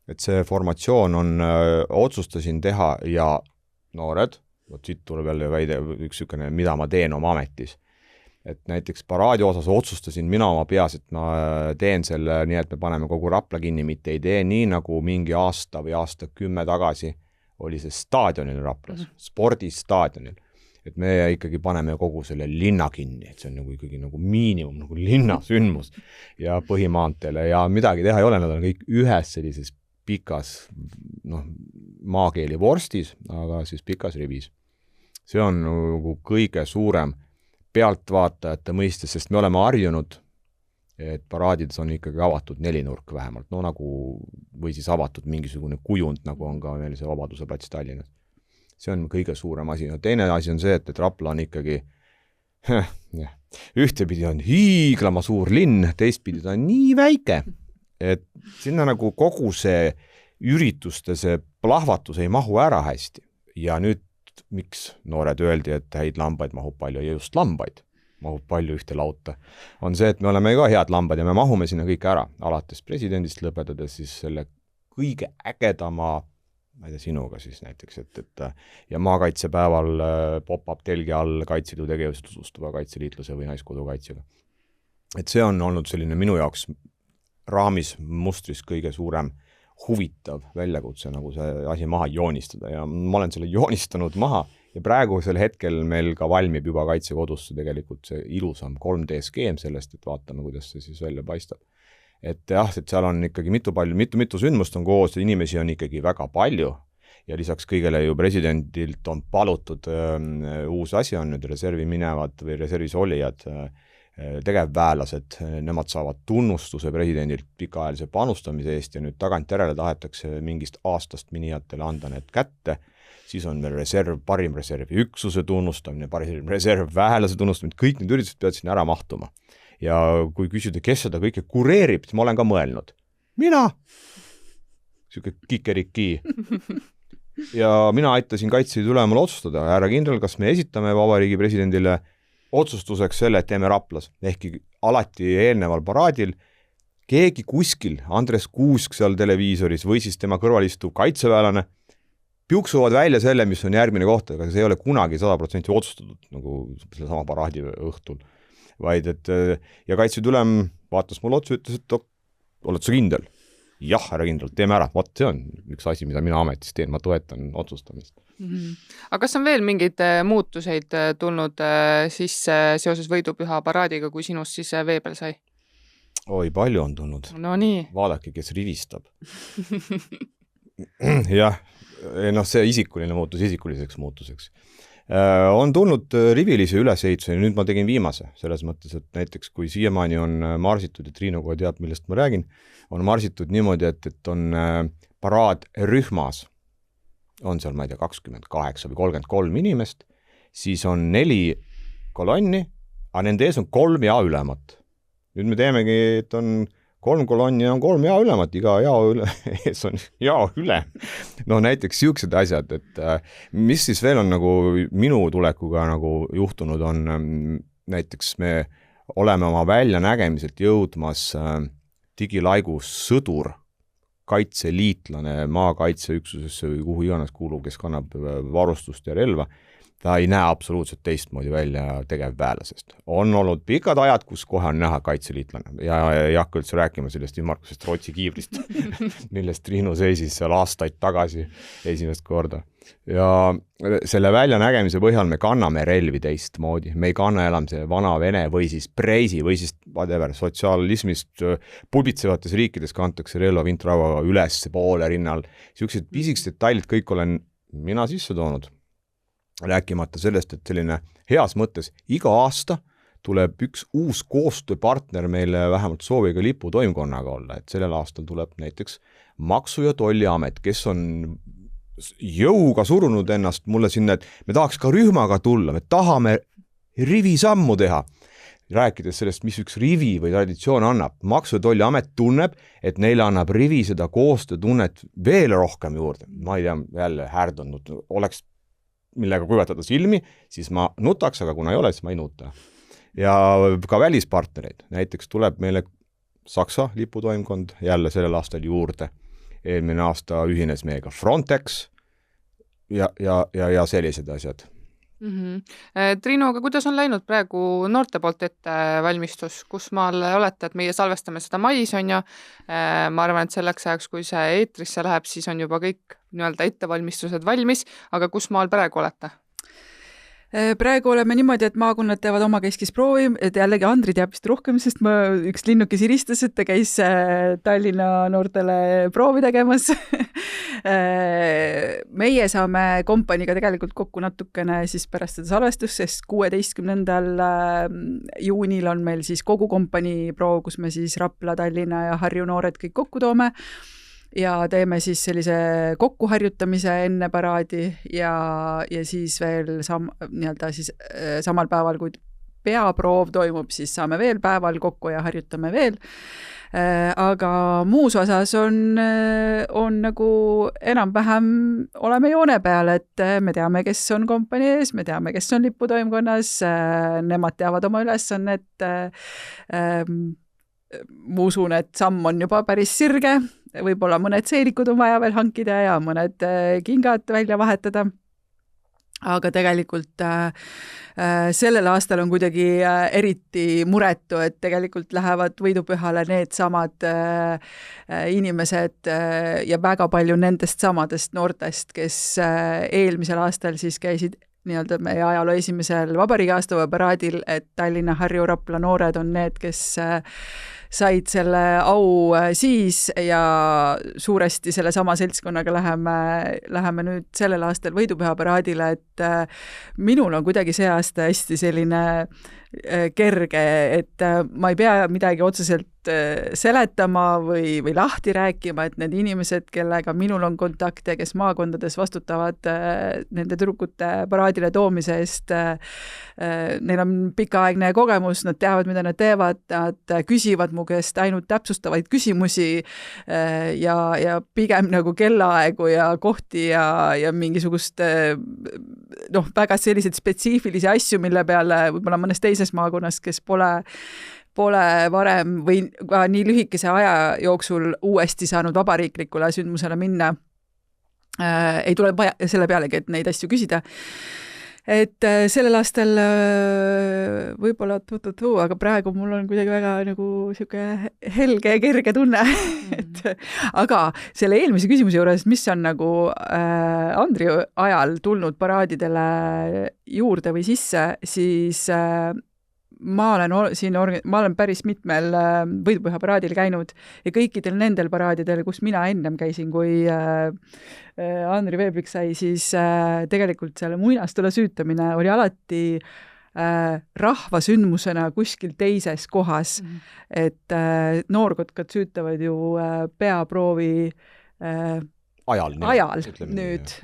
Et see formatsioon on, otsustasin teha ja noored, siit tuleb jälle väide üks sükene, mida ma teen oma ametis. Et näiteks paraadi osas otsustasin mina oma peas, et ma teen selle nii, et me paneme kogu Rapla kinni, mitte ei tee nii, nagu mingi aasta või aasta 10 tagasi oli see staadionil Raplas, spordistaadionil. Et me ikkagi paneme kogu selle linna kinni, et see on nagu ikkagi nagu miinimum, nagu linnasündmus ja põhimaanteele ja midagi teha ei ole, nad on kõik ühes sellises pikas maakeeli vorstis, aga siis pikas rivis. See on nagu kõige suurem pealtvaatajate mõistes, sest me oleme harjunud, et paraadides on ikkagi avatud 4 nurk vähemalt, või siis avatud mingisugune kujund, nagu on ka meil see Vabaduse plats Tallinnas. See on kõige suurem asi. Ja teine asi on see, et Rapla on ikkagi ühtepidi on hiiglama suur linn, teistpidi ta on nii väike, et sinna nagu kogu see ürituste, see plahvatus ei mahu ära hästi. Ja nüüd, miks noored öeldi, et häid lambaid mahub palju ja just lambaid mahub palju ühte lauta, on see, et me oleme ka head lambad ja me mahume sinna kõik ära, alates presidendist lõpetades siis selle kõige ägedama, ma ei tea, sinuga siis näiteks, et ja maakaitsepäeval pop-up telgi all Kaitseliidu tegevuse tutvustava kaitseliitlase või naiskodukaitsjaga. Et see on olnud selline minu jaoks raamis mustris kõige suurem huvitav väljakutse, nagu see asi maha joonistada ja ma olen selle joonistanud maha ja praegusel hetkel meil ka valmib juba kaitsekodusse tegelikult see ilusam 3D skeem sellest, et vaatame, kuidas see siis välja paistab. Et jah, et seal on ikkagi mitu sündmust on koos, inimesi on ikkagi väga palju ja lisaks kõigele ju presidendilt on palutud uus asi on nüüd reservi minevad või reservis olijad tegevväelased, nemad saavad tunnustuse presidendilt pikaajalise panustamise eest ja nüüd tagantjärele tahetakse mingist aastast minijatele anda need kätte, siis on meil parim reservi üksuse tunnustamine, parim reservväelase tunnustamine, kõik need üritused peavad sinna ära mahtuma. Ja kui küsida, kes seda kõike kureerib, siis ma olen ka mõelnud. Mina! Siuke kikeriki. Ja mina aitasin Kaitseliidu ülemal otsustada, härra kindral, kas me esitame vabariigi presidendile otsustuseks selle, et teeme Raplas. Ehkki alati eelneval paraadil keegi kuskil, Andres Kuusk seal televiisoris või siis tema kõrval istuv kaitseväelane, piuksuvad välja selle, mis on järgmine koht, aga see ei ole kunagi 100% otsustatud, nagu selle sama paraadi õhtul. Vaid, et ja Kaitseliidu ülem vaatas mul otsa, ütles, et oled sa kindel? Jah, härra kindral, teeme ära. Vaat see on üks asi, mida mina ametis teen, ma toetan otsustamist. Aga kas on veel mingeid muutuseid tulnud sisse seoses võidupüha paraadiga, kui sinust siis veebel sai? Oi, palju on tulnud. No nii. Vaadake, kes rivistab. Jah, see isikuline muutus isikuliseks muutuseks. On tulnud rivilisi ülesehituse ja nüüd ma tegin viimase, selles mõttes, et näiteks kui siiamaani on marsitud, ja Triinu kohe teab, millest ma räägin, on marsitud niimoodi, et on paraad rühmas, on seal, ma ei tea, 28 või 33 inimest, siis on 4 kolonni, aga nende ees on 3 jaoülemat. Nüüd me teemegi, et on 3 kolonni ja on 3 jaoülemat, iga ees on jaoülem. No näiteks siuksed asjad, et mis siis veel on nagu minu tulekuga nagu juhtunud on, näiteks me oleme oma väljanägemiselt jõudmas digilaigus sõdur, kaitseliitlane maakaitseüksusesse või kuhu iganes kuulub, kes kannab varustust ja relva, ta ei näe absoluutselt teistmoodi välja tegevväelasest. On olnud pikad ajad, kus kohe on näha kaitseliitlane ja ei hakka üldse rääkima sellest ümmarkusest Rootsi kiivrist, millest Triinu seisis seal aastaid tagasi esimest korda. Ja selle väljanägemise põhjal me kanname relvi teistmoodi. Me ei kanna enam see vana Vene või siis preisi või siis sotsialismist pulbitsevates riikides kantakse relva vintrauaga üles poole rinnal. Siuksed pisiks detailid kõik olen mina sisse toonud. rääkimata sellest, et selline heas mõttes iga aasta tuleb üks uus koostööpartner meile vähemalt sooviga liputoimkonnaga olla, et sellel aastal tuleb näiteks Maksu- ja Tolliamet, kes on jõuga surunud ennast mulle sinna, et me tahaks ka rühmaga tulla, me tahame rivisammu teha. Rääkides sellest, mis üks rivi või traditsioon annab, Maksu- ja Tolliamet tunneb, et neile annab rivi seda koostöötunnet veel rohkem juurde. Ma ei tea, jälle härdanud, oleks millega kuivatada silmi, siis ma nutaks, aga kuna ei ole, siis ma ei nuta. Ja ka välispartnereid, näiteks tuleb meile Saksa liputoimkond jälle sellel aastal juurde. Eelmine aasta ühines meiega Frontex ja sellised asjad. Triinu, aga kuidas on läinud praegu noorte poolt ette valmistus? Kus maal olete, et meie salvestame seda mais on ja ma arvan, et selleks ajaks, kui see eetrisse läheb, siis on juba kõik nii-öelda ettevalmistused valmis, aga kus maal praegu olete? Praegu oleme niimoodi, et maakonnad teevad oma keskis proovi, et jällegi Andri teab vist rohkem, sest üks linnukes iristas, et ta käis Tallinna noortele proovi tegemas. Meie saame kompaniga tegelikult kokku natukene siis pärast seda salvestust, sest 16. juunil on meil siis kogu kompanii proov, kus me siis Rapla, Tallinna ja Harju noored kõik kokku toome. Ja teeme siis sellise kokkuharjutamise enne paraadi ja siis veel nii-öelda siis samal päeval, kui peaproov toimub, siis saame veel päeval kokku ja harjutame veel. Aga muus osas on nagu enam-vähem oleme joone peal, et me teame, kes on kompanii ees, me teame, kes on liputoimkonnas, nemad teavad oma ülesannet. Ma usun, et samm on juba päris sirge, võib-olla mõned seelikud on vaja veel hankida ja mõned kingad välja vahetada. Aga tegelikult sellel aastal on kuidagi eriti muretu, et tegelikult lähevad võidupühale need samad inimesed ja väga palju nendest samadest noortest, kes eelmisel aastal siis käisid nii-öelda meie ajaloo esimesel vabariigi aastava paraadil, et Tallinna, Harju, Rapla noored on need, kes said selle au siis ja suuresti selle sama seltskonnaga läheme nüüd sellel aastal võidupüha paraadile, et minul on kuidagi see aasta hästi selline kerge, et ma ei pea midagi otseselt seletama või lahti rääkima, et need inimesed, kellega minul on kontakte, kes maakondades vastutavad nende tüdrukute paraadile toomise eest, neil on pikaaegne kogemus, nad teavad, mida nad teevad, nad küsivad mu käest ainult täpsustavaid küsimusi ja pigem nagu kellaaegu ja kohti ja mingisugust väga selliseid spetsiifilisi asju, mille peale võib-olla mõnes teises maakonnas, kes pole varem või ka nii lühikese aja jooksul uuesti saanud vabariiklikule sündmusele minna. Ei tule selle pealegi, et neid asju küsida. Et sellel aastal võib-olla aga praegu mul on kuidagi väga nagu siuke helge ja kerge tunne. Aga selle eelmise küsimuse juures, mis on nagu Andri ajal tulnud paraadidele juurde või sisse, siis ma olen päris mitmel võidupüha paraadil käinud ja kõikidel nendel paraadidel, kus mina ennem käisin, kui Andri Veeblik sai, siis tegelikult selle muinastule süütamine oli alati rahvasündmusena kuskil teises kohas. Et noorkotkad süütavad ju peaproovi ajal nüüd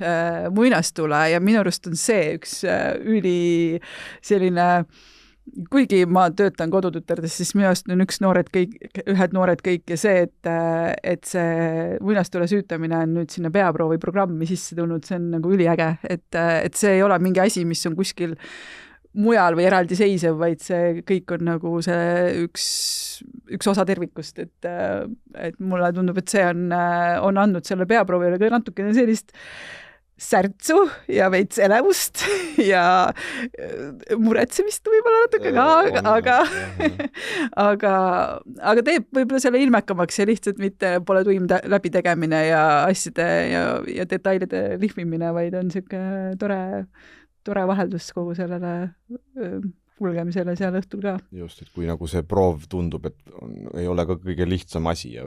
muinastule ja minu arust on see üks üli selline, kuigi ma töötan kodutütardes, siis minu arust on ühed noored kõik ja see, et see muinastule süütamine on nüüd sinna peaproovi programmi sisse tulnud, see on nagu üliäge, et see ei ole mingi asi, mis on kuskil mujal või eraldi seisev, vaid see kõik on nagu see üks osa tervikust, et mulle tundub, et see on andnud selle peaproovile ka natukene sellist särtsu ja veits elevust ja muretsemist võib-olla natuke aga teeb võib-olla selle ilmekamaks ja lihtsalt mitte pole tuim läbitegemine ja asjade ja detailide lihvimine, vaid on siuke tore vaheldus kogu sellele kulgemisele seal õhtul ka. Just, et kui nagu see proov tundub, et ei ole ka kõige lihtsam asi ja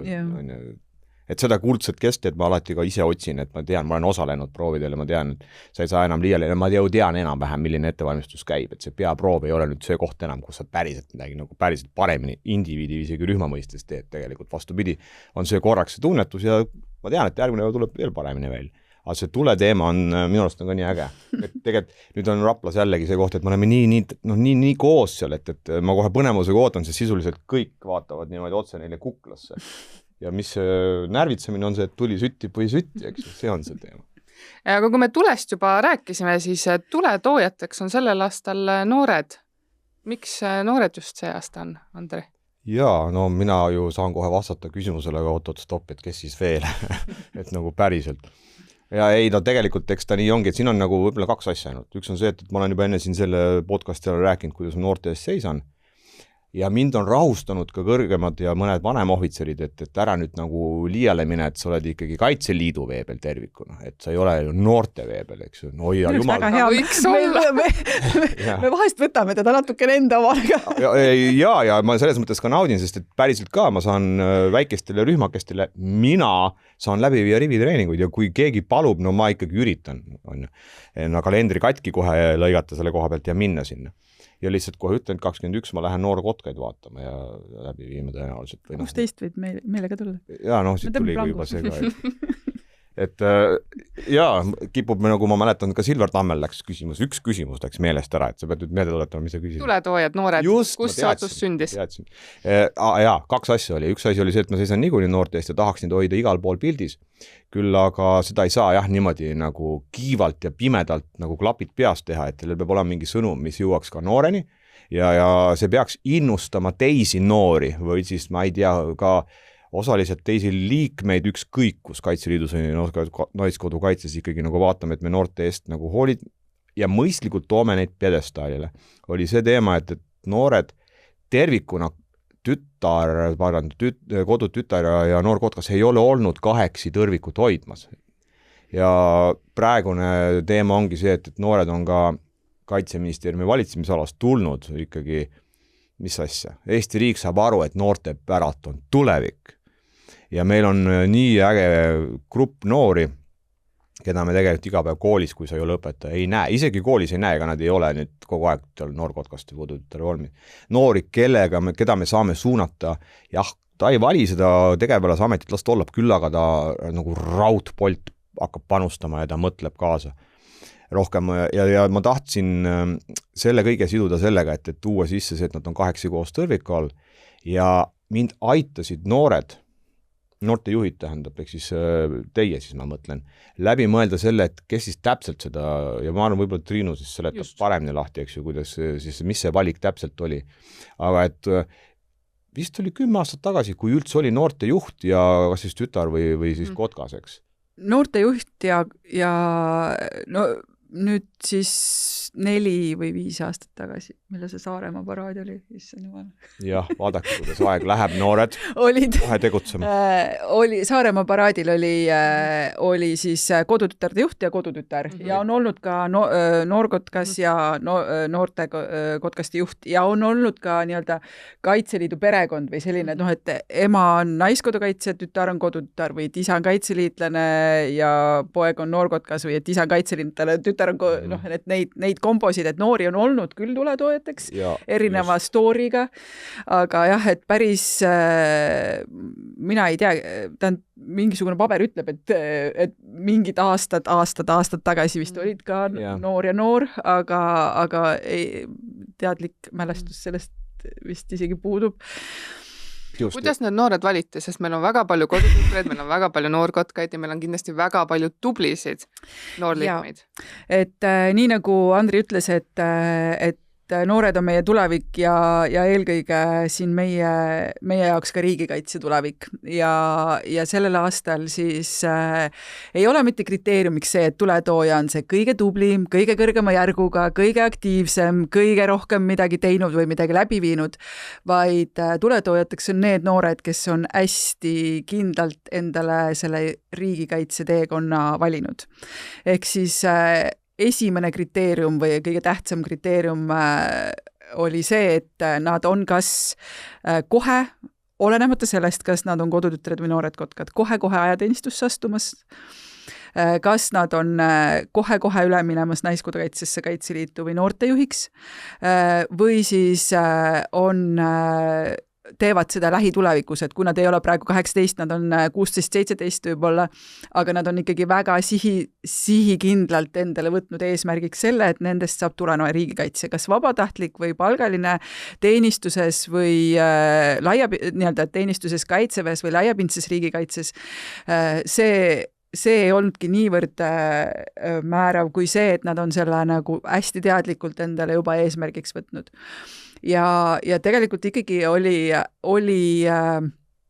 et seda kuldset kestet ma alati ka ise otsin, et ma tean, ma olen osalenud proovidel ja ma tean, et sa ei saa enam liiale, ma tean enam-vähem, milline ettevalmistus käib, et see peaproov ei ole nüüd see koht enam, kus sa päriselt midagi nagu päriselt paremini indiviidi isegi rühma mõistes teed tegelikult, vastupidi, on see korraks see tunnetus ja ma tean, et järgmine tuleb veel paremini välja. Aga see tuleteema on, minu arust on ka nii äge. Et tegelikult nüüd on Raplas jällegi see koht, et me oleme nii koos seal, et ma kohe põnevusega ootan, sest sisuliselt kõik vaatavad niimoodi otse neile kuklasse. Ja mis närvitsemine on see, et tuli süttib või sütti, eks see on see teema. Aga kui me tulest juba rääkisime, siis tuletoojateks on sellel aastal noored. Miks noored just see aasta on, Andri? Jaa, no mina ju saan kohe vastata küsimusele, aga oot-stopp, et kes siis veel, et nagu päriselt. Ja ei, no tegelikult eks ta nii ongi, et siin on nagu võib-olla kaks asja ainult. Üks on see, et ma olen juba enne siin selle podcasti rääkinud, kuidas ma noorte eest seisan. Ja mind on rahustanud ka kõrgemad ja mõned vanemohvitserid, et ära nüüd nagu liiale mine, et sa oled ikkagi Kaitseliidu vee peal tervikuna, et sa ei ole ju noorte vee peal, eks ju. No ja jumal. Väga hea. Me vahest võtame teda natukene enda omaga. Ja ma selles mõttes ka naudin, sest et päriselt ka ma saan väikestele rühmakestele, mina saan läbi viia rivitreeninguid ja kui keegi palub, no ma ikkagi üritan. No kalendri katki kohe lõigata selle koha pealt ja minna sinna. Ja lihtsalt kohe ütlen, 21 ma lähen noorkotkaid vaatama ja läbi viima tõenäoliselt. 16 võid meelega tulla. Ja noh, siit tuli juba see ka. Et jaa, kipub nagu ma mäletan ka Silver Tammel läks küsimus, üks küsimus läks meelest ära, et sa pead nüüd meelde tuletama, mis sa küsisid. Tuletoojad, noored, kus see ootus sündis? Jaa, kaks asja oli. Üks asi oli see, et ma seisan niikuinii noorte eest ja tahaks neid hoida igal pool pildis. Küll aga seda ei saa jah niimoodi nagu kiivalt ja pimedalt nagu klapid peas teha, et teil peab olema mingi sõnum, mis jõuaks ka nooreni ja see peaks innustama teisi noori või siis ma ei tea ka osaliselt teisi liikmeid ükskõik, kus Kaitseliidus või Naiskodu kaitses ikkagi nagu vaatame, et me noorte eest nagu hoolid ja mõistlikult toome neid pjedestaalile. Oli see teema, et noored tervikuna kodutütar ja noorkotkas ei ole olnud kaheksi tõrvikut hoidmas. Ja praegune teema ongi see, et noored on ka Kaitseministeeriumi valitsemisalast tulnud ikkagi, mis asja. Eesti riik saab aru, et noorte päralt on tulevik. Ja meil on nii äge grupp noori, keda me tegelikult iga päev koolis, kui sa ei ole õpetaja, ei näe. Isegi koolis ei näe, ega nad ei ole nüüd kogu aeg noorkotkast või kodutütar olmi. Noori, keda me saame suunata, jah, ta ei vali seda tegevväelasametit, las ta olla küll, aga ta nagu raudpolt hakkab panustama ja ta mõtleb kaasa rohkem ja ma tahtsin selle kõige siduda sellega, et tuua sisse see, et nad on 8 koos tõrviku all ja mind aitasid noortejuhid tähendab, ehk siis teie siis ma mõtlen, läbi mõelda selle, et kes siis täpselt seda, ja ma arvan, võib-olla Triinu siis seletab paremini lahti, eks ju, kuidas siis, mis see valik täpselt oli. Aga et vist oli 10 aastat tagasi, kui üldse oli noortejuht ja kas siis tütar või siis kotkas, eks? Noortejuht ja no nüüd siis 4 või 5 aastat tagasi, mille see Saaremaa paraad oli, issand jumal. Jah, vaadake, kuidas aeg läheb, noored, kohe tegutsema. Saaremaa paraadil oli siis kodutütarde juht ja kodutütar ja on olnud ka noorkotkas ja noorte kotkaste juht ja on olnud ka nii-öelda Kaitseliidu perekond või selline, et ema on naiskodukaitse, tütar on kodutütar või et isa on kaitseliitlane ja poeg on noorkotkas või et isa on kaitseliitlane, tütar on, et neid komposid, et noori on olnud küll tuletoojateks erineva story'ga, aga jah, et päris mina ei tea, mingisugune paber ütleb, et mingid aastad tagasi vist olid ka noor ja noor, aga teadlik mälestus sellest vist isegi puudub. Kuidas need noored valiti, sest meil on väga palju kodutütreid, meil on väga palju noorkotkaid ja meil on kindlasti väga palju tublisid noorliikmeid. Et nii nagu Andri ütles, et noored on meie tulevik ja eelkõige siin meie jaoks ka riigikaitse tulevik ja sellel aastal siis ei ole mitte kriteeriumiks see, et tuletooja on see kõige tublim, kõige kõrgema järguga, kõige aktiivsem, kõige rohkem midagi teinud või midagi läbi viinud, vaid tuletoojateks on need noored, kes on hästi kindlalt endale selle riigikaitse teekonna valinud. Ehk siis esimene kriteerium või kõige tähtsam kriteerium oli see, et nad on kas kohe olenemata sellest, kas nad on kodutütred või noored kotkad, kohe-kohe ajateenistusse astumas, kas nad on kohe-kohe üle minemas Naiskodukaitsesse, Kaitseliitu või noortejuhiks või siis teevad seda lähitulevikus, et kui nad ei ole praegu 18, nad on 16-17 võib-olla, aga nad on ikkagi väga sihikindlalt endale võtnud eesmärgiks selle, et nendest saab tulema riigikaitse, kas vabatahtlik või palgaline teenistuses või nii-öelda teenistuses kaitseväes või laiapindses riigikaitses. See ei olnudki niivõrd määrav kui see, et nad on selle nagu hästi teadlikult endale juba eesmärgiks võtnud. Ja tegelikult ikkagi oli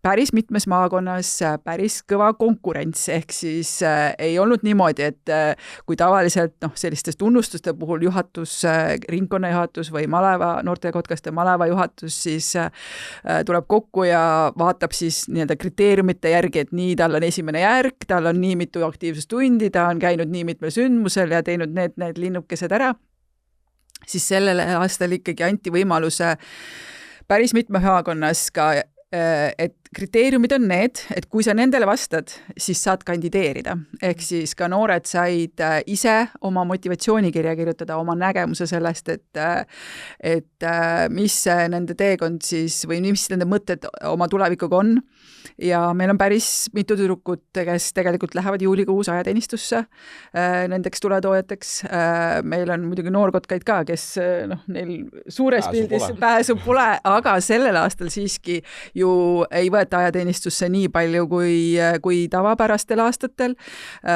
päris mitmes maakonnas päris kõva konkurents, ehk siis ei olnud niimoodi, et kui tavaliselt selliste tunnustuste puhul juhatus, ringkonnajuhatus või noortekotkaste maleva juhatus siis tuleb kokku ja vaatab siis nii-öelda kriteeriumite järgi, et nii, tal on esimene järg, tal on nii mitu aktiivsustundi, ta on käinud nii mitmel sündmusel ja teinud need linnukesed ära, siis sellel aastal ikkagi anti võimaluse päris mitme maakonnas ka, et kriteeriumid on need, et kui sa nendele vastad, siis saad kandideerida. Ehk siis ka noored said ise oma motivatsioonikirja kirjutada, oma nägemuse sellest, et mis nende teekond siis või mis nende mõtted oma tulevikuga on. Ja meil on päris mitu tüdrukut, kes tegelikult lähevad juulikuus ajateenistusse nendeks tuletoojateks. Meil on muidugi noorkotkaid ka, kes neil suures pildis pääsu pole, aga sellel aastal siiski ju ei võeta ajateenistusse nii palju kui tavapärastel aastatel.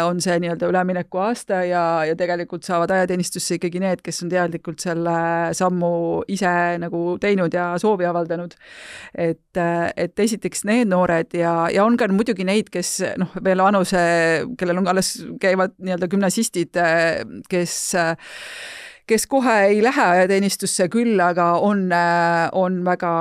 On see nii-öelda ülemineku aasta ja tegelikult saavad ajateenistusse ikkagi need, kes on teadlikult selle sammu ise nagu teinud ja soovi avaldanud. Et esiteks need noored ja on ka muidugi neid, kes veel vanuse, kellel on alles käivad nii-öelda gümnasistid, kes kohe ei lähe ajateenistusse küll, aga on väga,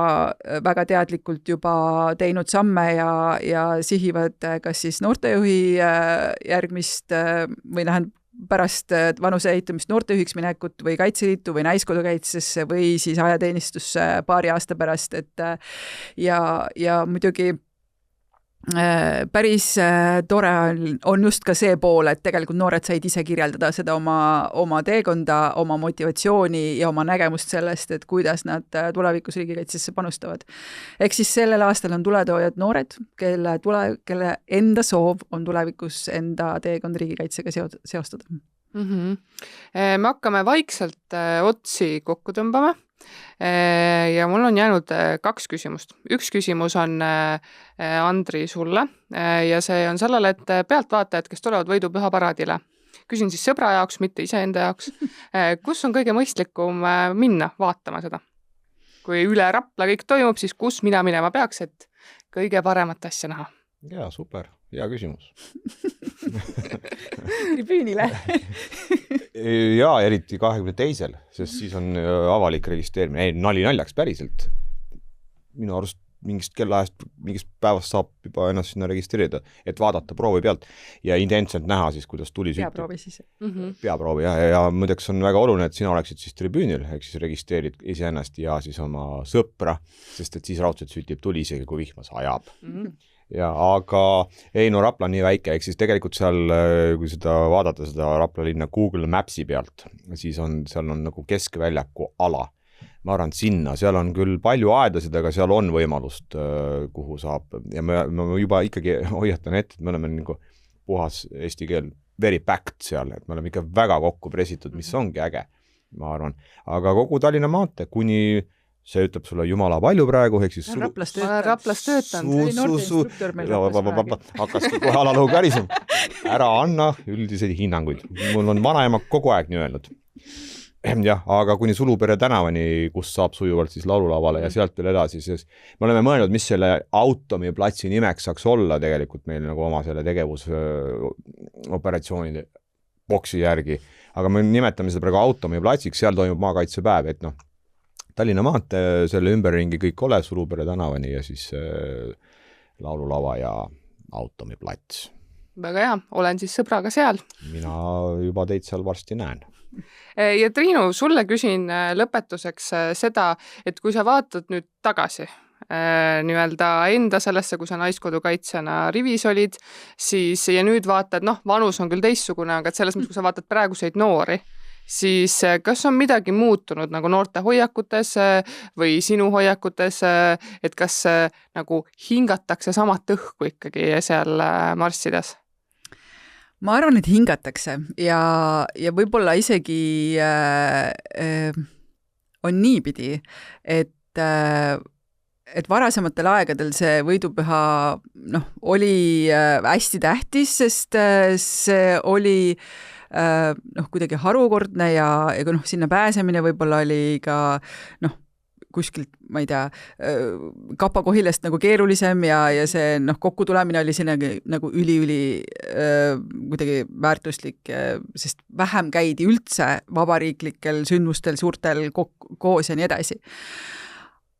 väga teadlikult juba teinud samme ja sihivad kas siis noortejuhi järgmist või pärast vanuse ehitamist noortejuhiks minekut või Kaitseliitu või Naiskodukaitsesse või siis ajateenistusse paari aasta pärast, ja muidugi päris tore on just ka see pool, et tegelikult noored said ise kirjeldada seda oma teekonda, oma motivatsiooni ja oma nägemust sellest, et kuidas nad tulevikus riigikaitsesse panustavad. Ehk siis sellel aastal on tuletoojad noored, kelle enda soov on tulevikus enda teekond riigikaitsega seostada. Me hakkame vaikselt otsi kokku tõmbama. Ja mul on jäänud 2 küsimust. Üks küsimus on Andri sulle ja see on sellele, et pealtvaatajad, kes tulevad võidupühaparaadile. Küsin siis sõbra jaoks, mitte iseenda jaoks. Kus on kõige mõistlikum minna vaatama seda? Kui üle Rapla kõik toimub, siis kus mina minema peaks, et kõige paremat asja näha? Jaa, super. Hea küsimus. Tribüünile. Jaa, eriti 22. Sest siis on avalik registreerimine. Ei, nali naljaks päriselt. Minu arust mingist kellaajast, mingist päevast saab juba ennast sinna registreerida, et vaadata proovi pealt ja identselt näha siis, kuidas tuli süttib. Peaproovi siis. Peaproovi, ja muideks on väga oluline, et sina oleksid siis tribüünil, ehk siis registreerid iseennast ja siis oma sõpra, sest et siis raudselt süttib tuli isegi, kui vihma sajab. Ja aga ei, no Rapla on nii väike, ehk siis tegelikult seal, kui seda vaadata seda Rapla linna Google Mapsi pealt, siis seal on nagu keskväljaku ala. Ma arvan, sinna, seal on küll palju aedasid, aga seal on võimalust, kuhu saab, ja ma juba ikkagi hoiatan ette, et me oleme nagu puhas eesti keel very packed seal, et me oleme ikka väga kokku pressitud, mis ongi äge, ma arvan. Aga kogu Tallinna maantee, kuni see ütleb sulle jumala palju praegu, ehk siis Raplas töötanud. Hakkaski kohe alalõu kärisem. Ära anna üldiseid hinnanguid. Mul on vanaema kogu aeg nii öelnud. Jah, aga kuni Sulupere tänavani, kus saab sujuvalt siis laululavale ja sealt veel edasi, siis me oleme mõelnud, mis selle Automi platsi nimeks saaks olla tegelikult meil nagu oma selle tegevusoperatsioonide boksi järgi, aga me nimetame seda praegu Automi platsiks, seal toimub maakaitsepäev, et Tallinna maantee, selle ümberringi kõik ole, Sulupere tänavani ja siis laululava ja Automi plats. Väga hea, olen siis sõbraga seal. Mina juba teid seal varsti näen. Ja Triinu, sulle küsin lõpetuseks seda, et kui sa vaatad nüüd tagasi nii-öelda enda sellesse, kui sa naiskodukaitsjana rivis olid, siis ja nüüd vaatad, vanus on küll teistsugune, aga et selles mõttes, kui sa vaatad praeguseid noori, siis kas on midagi muutunud nagu noorte hoiakutes või sinu hoiakutes, et kas nagu hingatakse samat õhku ikkagi seal marssides? Ma arvan, et hingatakse ja võib-olla isegi on niipidi, et varasematel aegadel see võidupüha oli hästi tähtis, sest see oli kuidagi harukordne ja sinna pääsemine võib-olla oli ka kuskilt, ma ei tea, kapakohilest nagu keerulisem ja see kokkutulemine oli selline nagu üli kuidagi väärtuslik, sest vähem käidi üldse vabariiklikel sündmustel suurtel koos ja nii edasi.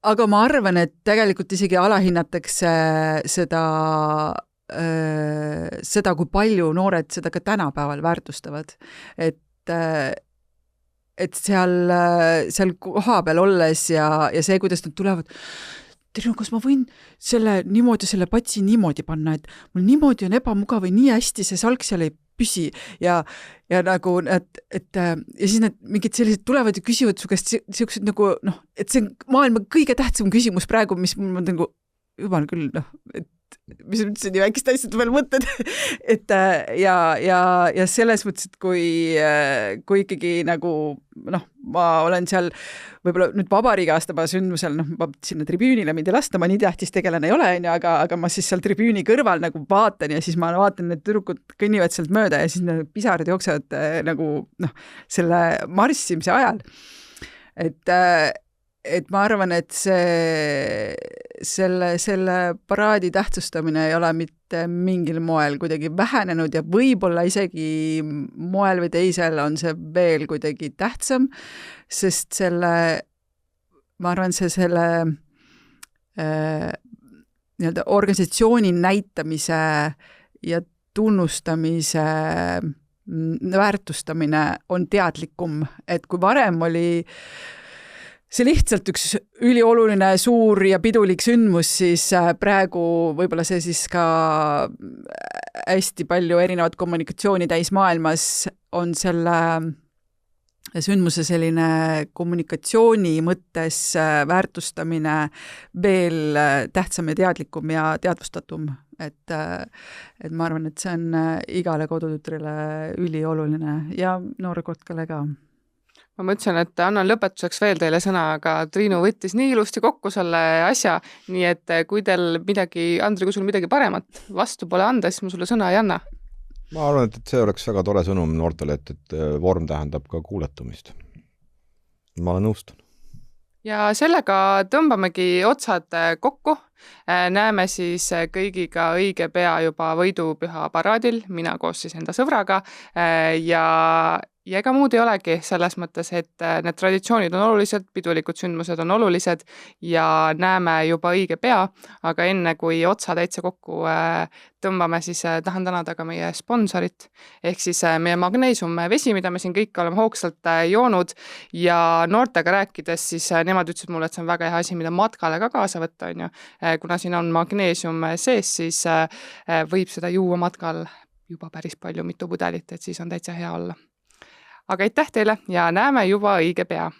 Aga ma arvan, et tegelikult isegi alahinnatakse seda, kui palju noored seda ka tänapäeval väärtustavad. Et seal koha peal olles ja see, kuidas nad tulevad, kas ma võin selle patsi niimoodi panna, et mul niimoodi on ebamugav või nii hästi see salk seal ei püsi ja nagu, ja siis need mingid sellised tulevad ja küsivad su käest siuksed nagu, et see on maailma kõige tähtsam küsimus praegu, mis mul on nagu, jumal küll, et mis üldse nii väikest asjad veel mõtted, et ja selles mõttes, et kui ikkagi nagu ma olen seal võib-olla nüüd vabariigi aastapäeva sündmusel, ma sinna tribüünile mind ei lasta, ma nii tähtis tegelane ei ole, aga ma siis seal tribüüni kõrval nagu vaatan ja siis ma vaatan, need tüdrukud kõnnivad sealt mööda ja siis need pisarad jooksevad nagu selle marssimise ajal. Et ma arvan, et selle paraadi tähtsustamine ei ole mitte mingil moel kuidagi vähenenud ja võib-olla isegi moel või teisel on see veel kuidagi tähtsam, sest ma arvan, selle nii-öelda organisatsiooni näitamise ja tunnustamise väärtustamine on teadlikum, et kui varem oli see lihtsalt üks ülioluline suur ja pidulik sündmus, siis praegu võib-olla see siis ka hästi palju erinevat kommunikatsiooni täis maailmas on selle sündmuse selline kommunikatsiooni mõttes väärtustamine veel tähtsam ja teadlikum ja teadvustatum. Et ma arvan, et see on igale kodutütrile ülioluline ja noorkotkale ka. Ma mõtlesin, et annan lõpetuseks veel teile sõna, aga Triinu võttis nii ilusti kokku selle asja, nii et kui teil midagi, Andri, kui sul midagi paremat vastu pole anda, siis ma sulle sõna ei anna. Ma arvan, et see oleks väga tore sõnum noortele, et vorm tähendab ka kuuletumist. Ma nõustun. Ja sellega tõmbamegi otsad kokku. Näeme siis kõigiga õige pea juba võidupüha paraadil, mina koos siis enda sõbraga ja ega muud ei olegi selles mõttes, et need traditsioonid on olulised, pidulikud sündmused on olulised ja näeme juba õige pea, aga enne kui otsa täitsa kokku tõmbame, siis tahan tänada ka meie sponsorit, ehk siis meie magneesiumvesi, mida me siin kõik oleme hoogsalt joonud ja noortega rääkides, siis nemad ütlesid mulle, et see on väga hea asi, mida matkale ka kaasa võtta, on ju. Kuna siin on magneesium sees, siis võib seda juua matkal juba päris palju, mitu pudelit, et siis on täitsa hea olla. Aga aitäh teile ja näeme juba õige pea!